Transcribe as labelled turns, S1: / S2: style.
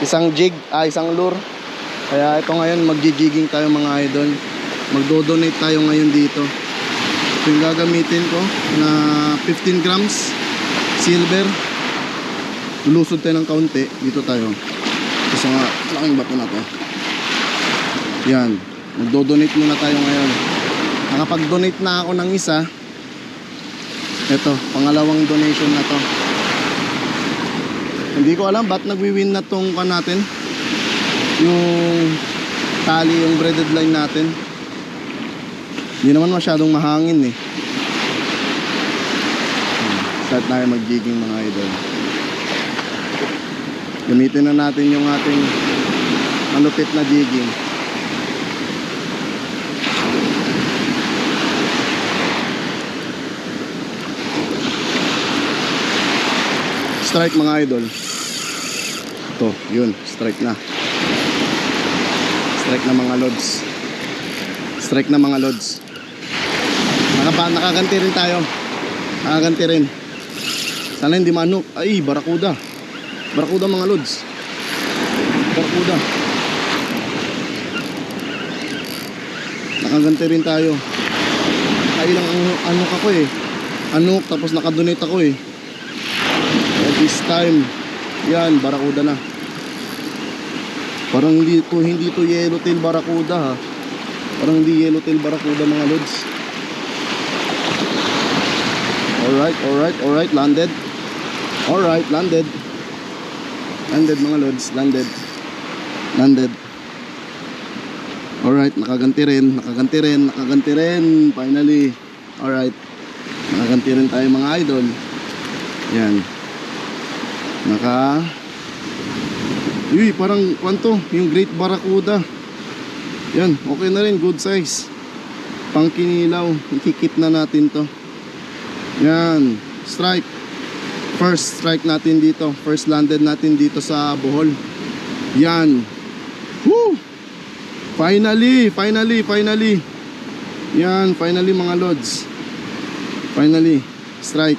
S1: isang jig, isang lure. Kaya ito ngayon magji-jigging tayo mga idol. Magdo-donate tayo ngayon dito. Ito yung gagamitin ko na 15 grams silver. Lulusod tayo ng kaunti. Dito tayo. Isa nga, laking bato na to. Yan. Magdo-donate muna tayo ngayon. Nakapag-donate na ako ng isa. Ito, pangalawang donation na to. Hindi ko alam ba't nagwi-win na tong kan natin. Yung tali, yung braided line natin. Hindi naman masyadong mahangin eh. Start tayo mag-jigging mga idol. Gamitin na natin yung ating malupit na jigging. Strike mga idol. Ito, yun, strike na. Strike na mga lods. Strike na mga lods. Nakaganti rin tayo. Nakaganti rin. Sana hindi manok. Ay, barakuda. Barakuda mga lods. Barakuda. Nakaganti rin tayo. Ay lang anok ako eh. Anok tapos nakadonate ako eh. At this time, yan, barakuda na. Parang hindi to yellowtail barakuda ha. Parang hindi yellowtail barakuda mga lods. Alright, landed. Alright, landed. Landed mga lods, landed. Landed. Alright, nakaganti rin. Finally. Alright. Nakaganti rin tayo mga idol. Yan. Uy, parang kwanto, yung great barracuda. Yan, okay na rin, good size. Pang kinilaw, ikikip na natin to. Yan, strike. First strike natin dito. First landed natin dito sa Bohol. Yan. Woo! Finally. Yan, finally mga lods. Finally, strike.